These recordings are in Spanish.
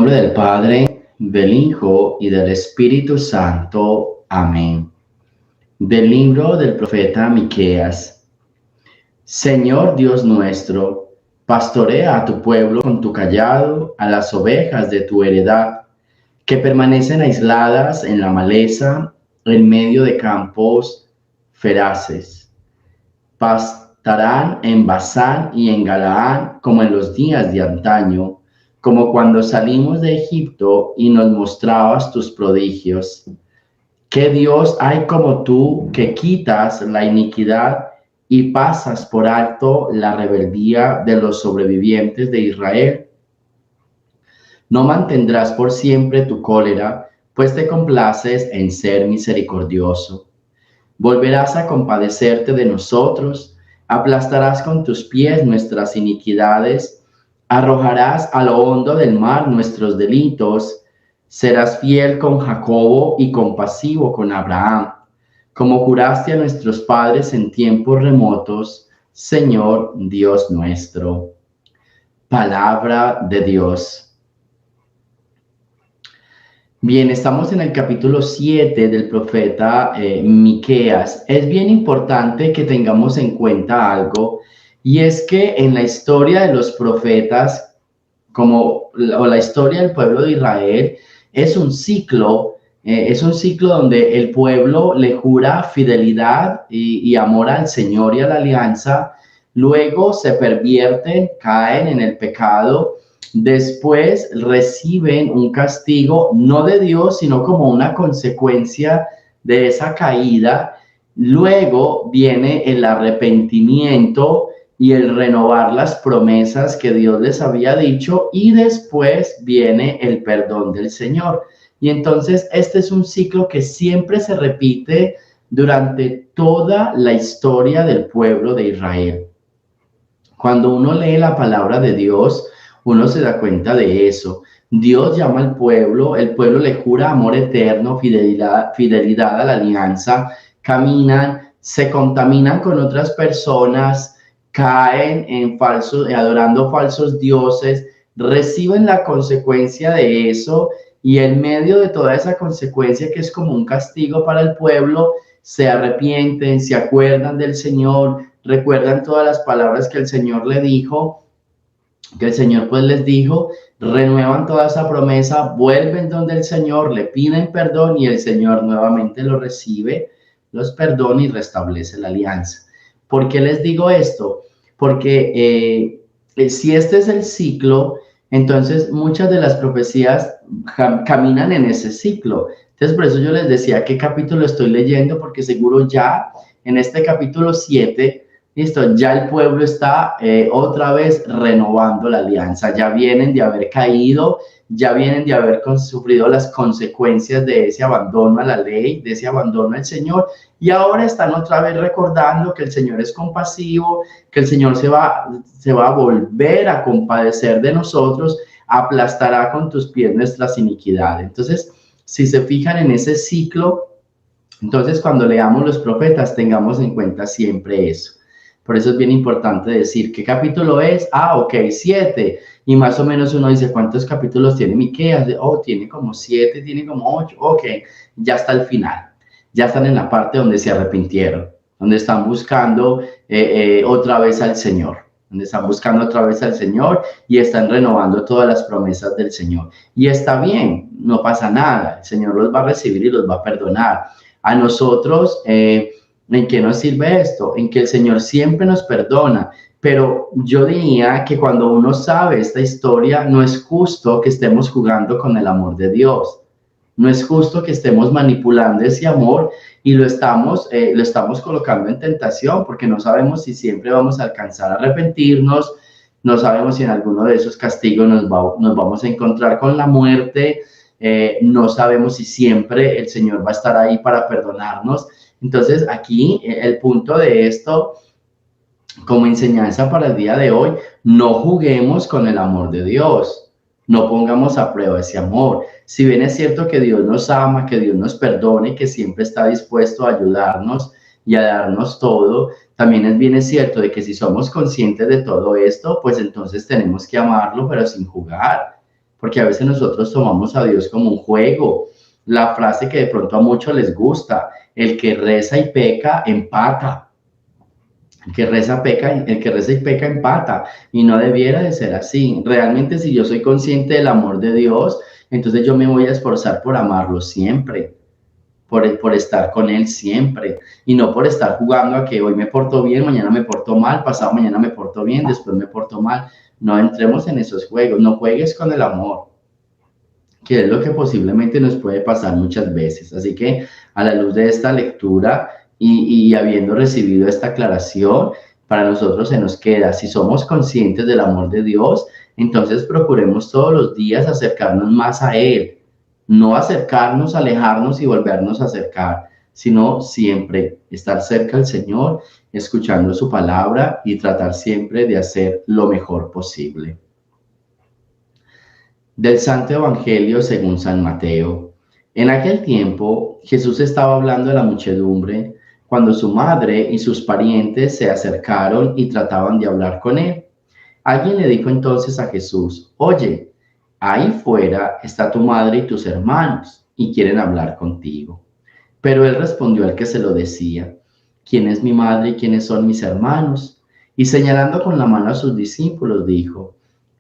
nombre del Padre, del Hijo y del Espíritu Santo. Amén. Del libro del profeta Miqueas. Señor Dios nuestro, pastorea a tu pueblo con tu cayado, a las ovejas de tu heredad, que permanecen aisladas en la maleza, en medio de campos feraces. Pastarán en Basán y en Galaad como en los días de antaño, como cuando salimos de Egipto y nos mostrabas tus prodigios. ¿Qué Dios hay como tú, que quitas la iniquidad y pasas por alto la rebeldía de los sobrevivientes de Israel? No mantendrás por siempre tu cólera, pues te complaces en ser misericordioso. Volverás a compadecerte de nosotros, aplastarás con tus pies nuestras iniquidades, arrojarás a lo hondo del mar nuestros delitos, serás fiel con Jacobo y compasivo con Abraham, como juraste a nuestros padres en tiempos remotos, Señor Dios nuestro. Palabra de Dios. Bien, estamos en el capítulo 7 del profeta Miqueas. Es bien importante que tengamos en cuenta algo, y es que en la historia de los profetas, o la historia del pueblo de Israel, es un ciclo donde el pueblo le jura fidelidad y amor al Señor y a la alianza, luego se pervierten, caen en el pecado. Después reciben un castigo, no de Dios, sino como una consecuencia de esa caída. Luego viene el arrepentimiento y el renovar las promesas que Dios les había dicho, y después viene el perdón del Señor. Y entonces este es un ciclo que siempre se repite durante toda la historia del pueblo de Israel. Cuando uno lee la palabra de Dios, uno se da cuenta de eso. Dios llama al pueblo, el pueblo le jura amor eterno, fidelidad a la alianza, caminan, se contaminan con otras personas, caen adorando falsos dioses, reciben la consecuencia de eso, y en medio de toda esa consecuencia, que es como un castigo para el pueblo, se arrepienten, se acuerdan del Señor, recuerdan todas las palabras que el Señor le dijo, que el Señor pues les dijo, renuevan toda esa promesa, vuelven donde el Señor, le piden perdón y el Señor nuevamente lo recibe, los perdona y restablece la alianza. ¿Por qué les digo esto? Porque si este es el ciclo, entonces muchas de las profecías caminan en ese ciclo. Entonces por eso yo les decía qué capítulo estoy leyendo, porque seguro ya en este capítulo 7, listo, ya el pueblo está otra vez renovando la alianza. Ya vienen de haber caído, ya vienen de haber sufrido las consecuencias de ese abandono a la ley, de ese abandono al Señor, y ahora están otra vez recordando que el Señor es compasivo, que el Señor se va a volver a compadecer de nosotros, aplastará con tus pies nuestras iniquidades. Entonces, si se fijan en ese ciclo, entonces cuando leamos los profetas tengamos en cuenta siempre eso. Por eso es bien importante decir qué capítulo es. Ok, 7. Y más o menos uno dice, ¿cuántos capítulos tiene Miqueas? Tiene como 7, tiene como 8. Ok, ya está al final. Ya están en la parte donde se arrepintieron, donde están buscando otra vez al Señor. Donde están buscando otra vez al Señor y están renovando todas las promesas del Señor. Y está bien, no pasa nada. El Señor los va a recibir y los va a perdonar. A nosotros, ¿en qué nos sirve esto? En que el Señor siempre nos perdona, pero yo diría que cuando uno sabe esta historia, no es justo que estemos jugando con el amor de Dios. No es justo que estemos manipulando ese amor y lo estamos colocando en tentación, porque no sabemos si siempre vamos a alcanzar a arrepentirnos, no sabemos si en alguno de esos castigos nos vamos a encontrar con la muerte, no sabemos si siempre el Señor va a estar ahí para perdonarnos. Entonces aquí el punto de esto como enseñanza para el día de hoy, no juguemos con el amor de Dios. No pongamos a prueba ese amor. Si bien es cierto que Dios nos ama, que Dios nos perdone, que siempre está dispuesto a ayudarnos y a darnos todo, también es bien cierto de que si somos conscientes de todo esto, pues entonces tenemos que amarlo, pero sin jugar. porque a veces nosotros tomamos a Dios como un juego. La frase que de pronto a muchos les gusta, el que reza y peca, empata. El que reza y peca empata, y no debiera de ser así. Realmente, si yo soy consciente del amor de Dios, entonces yo me voy a esforzar por amarlo siempre, por estar con Él siempre, y no por estar jugando a que hoy me porto bien, mañana me porto mal, pasado mañana me porto bien, después me porto mal. No entremos en esos juegos, no juegues con el amor, que es lo que posiblemente nos puede pasar muchas veces. Así que a la luz de esta lectura y habiendo recibido esta aclaración, para nosotros se nos queda, si somos conscientes del amor de Dios, entonces procuremos todos los días acercarnos más a Él, no acercarnos, alejarnos y volvernos a acercar, sino siempre estar cerca al Señor, escuchando su palabra y tratar siempre de hacer lo mejor posible. Del Santo Evangelio según San Mateo. En aquel tiempo, Jesús estaba hablando a la muchedumbre cuando su madre y sus parientes se acercaron y trataban de hablar con él. Alguien le dijo entonces a Jesús: Oye, ahí fuera está tu madre y tus hermanos, y quieren hablar contigo. Pero él respondió al que se lo decía: ¿Quién es mi madre y quiénes son mis hermanos? Y señalando con la mano a sus discípulos, dijo: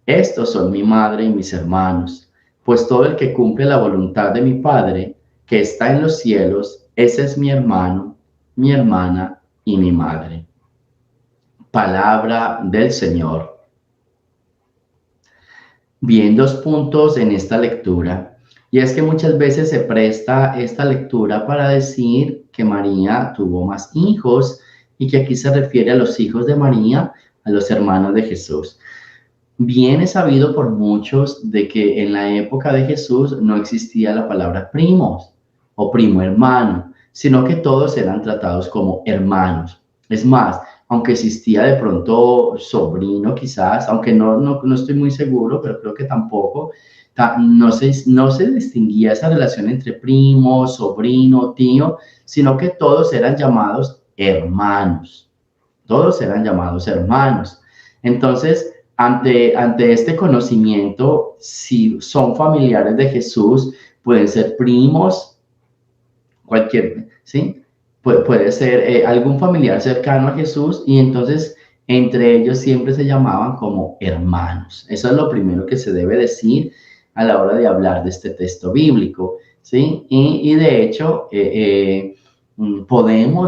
Estos son mi madre y mis hermanos, pues todo el que cumple la voluntad de mi Padre, que está en los cielos, ese es mi hermano, mi hermana y mi madre. Palabra del Señor. Bien, 2 puntos en esta lectura. Y es que muchas veces se presta esta lectura para decir que María tuvo más hijos y que aquí se refiere a los hijos de María, a los hermanos de Jesús. Bien es sabido por muchos de que en la época de Jesús no existía la palabra primos o primo hermano, sino que todos eran tratados como hermanos. Es más, aunque existía de pronto sobrino quizás, aunque no estoy muy seguro, pero creo que tampoco, no se distinguía esa relación entre primo, sobrino, tío, sino que todos eran llamados hermanos. Todos eran llamados hermanos. Entonces, ante este conocimiento, si son familiares de Jesús, pueden ser primos, ¿sí? Puede ser algún familiar cercano a Jesús, y entonces entre ellos siempre se llamaban como hermanos. Eso es lo primero que se debe decir a la hora de hablar de este texto bíblico, ¿sí? Y de hecho,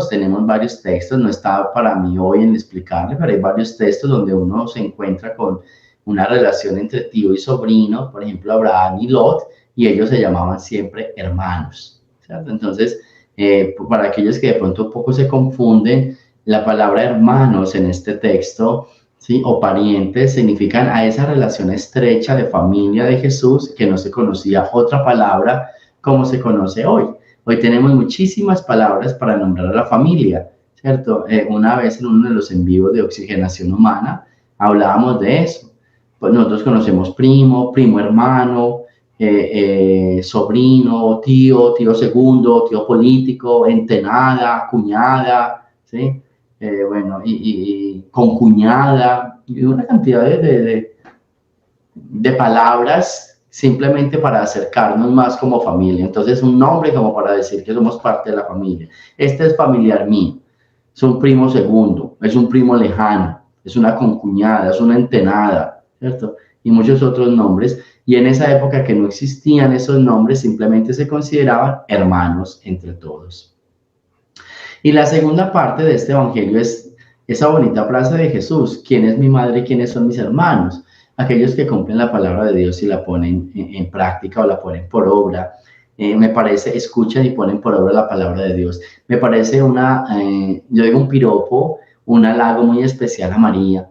tenemos varios textos, no está para mí hoy en explicarle, pero hay varios textos donde uno se encuentra con una relación entre tío y sobrino, por ejemplo, Abraham y Lot, y ellos se llamaban siempre hermanos, ¿cierto? Entonces, para aquellos que de pronto un poco se confunden, la palabra hermanos en este texto, ¿sí? O parientes, significan a esa relación estrecha de familia de Jesús que no se conocía otra palabra como se conoce hoy. Hoy tenemos muchísimas palabras para nombrar a la familia, ¿cierto? Una vez en uno de los en vivos de Oxigenación Humana hablábamos de eso. Pues nosotros conocemos primo, primo hermano, sobrino, tío segundo, tío político, entenada, cuñada, ¿sí? Bueno, y concuñada, y una cantidad de palabras simplemente para acercarnos más como familia. Entonces, un nombre como para decir que somos parte de la familia. Este es familiar mío, es un primo segundo, es un primo lejano, es una concuñada, es una entenada, ¿cierto? Y muchos otros nombres. Y en esa época que no existían esos nombres, simplemente se consideraban hermanos entre todos. Y la segunda parte de este evangelio es esa bonita frase de Jesús: ¿Quién es mi madre y quiénes son mis hermanos? Aquellos que cumplen la palabra de Dios y la ponen en práctica o la ponen por obra. Me parece, escuchan y ponen por obra la palabra de Dios. Me parece yo digo un piropo, un halago muy especial a María,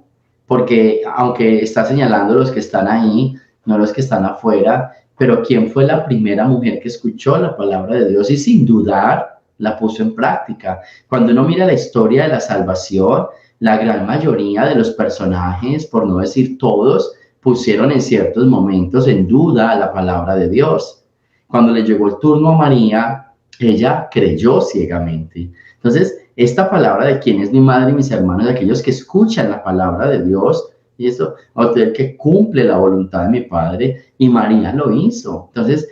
porque aunque está señalando los que están ahí, no los que están afuera, pero ¿quién fue la primera mujer que escuchó la palabra de Dios y sin dudar la puso en práctica? Cuando uno mira la historia de la salvación, la gran mayoría de los personajes, por no decir todos, pusieron en ciertos momentos en duda la palabra de Dios. Cuando le llegó el turno a María, ella creyó ciegamente. Entonces, esta palabra de quién es mi madre y mis hermanos, de aquellos que escuchan la palabra de Dios y eso, aquel que cumple la voluntad de mi Padre, y María lo hizo. Entonces,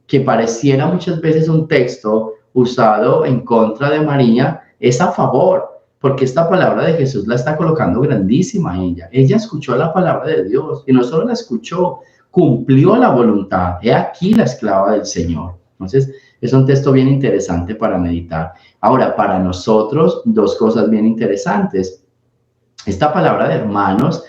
que pareciera muchas veces un texto usado en contra de María, es a favor, porque esta palabra de Jesús la está colocando grandísima a ella. Ella escuchó la palabra de Dios, y no solo la escuchó, cumplió la voluntad. He aquí la esclava del Señor. Entonces, es un texto bien interesante para meditar. Ahora, para nosotros, dos cosas bien interesantes. Esta palabra de hermanos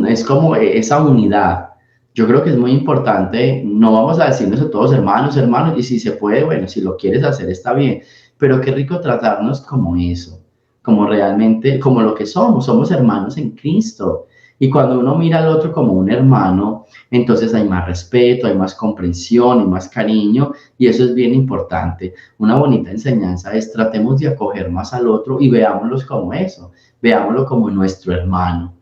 es como esa unidad. Yo creo que es muy importante, no vamos a decirnos a todos hermanos, hermanos, y si se puede, bueno, si lo quieres hacer está bien, pero qué rico tratarnos como eso, como realmente, como lo que somos hermanos en Cristo. Y cuando uno mira al otro como un hermano, entonces hay más respeto, hay más comprensión, hay más cariño, y eso es bien importante. Una bonita enseñanza es tratemos de acoger más al otro y veámoslos como eso, veámoslo como nuestro hermano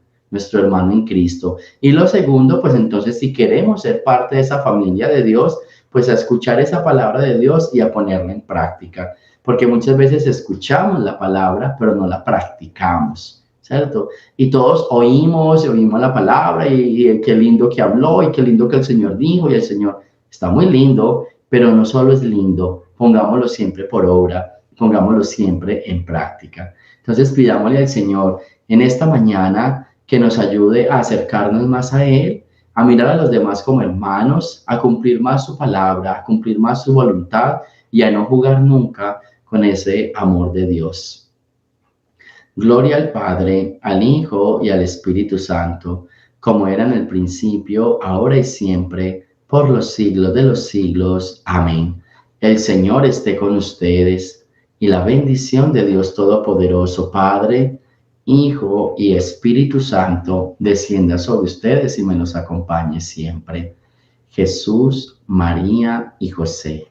en Cristo. Y lo segundo, pues entonces si queremos ser parte de esa familia de Dios, pues a escuchar esa palabra de Dios y a ponerla en práctica, porque muchas veces escuchamos la palabra, pero no la practicamos, ¿cierto? Y todos oímos la palabra y qué lindo que habló y qué lindo que el Señor dijo, y el Señor está muy lindo, pero no solo es lindo, pongámoslo siempre por obra, pongámoslo siempre en práctica. Entonces pidámosle al Señor en esta mañana que nos ayude a acercarnos más a Él, a mirar a los demás como hermanos, a cumplir más su palabra, a cumplir más su voluntad y a no jugar nunca con ese amor de Dios. Gloria al Padre, al Hijo y al Espíritu Santo, como era en el principio, ahora y siempre, por los siglos de los siglos. Amén. El Señor esté con ustedes, y la bendición de Dios Todopoderoso, Padre, Hijo y Espíritu Santo, descienda sobre ustedes y me los acompañe siempre. Jesús, María y José,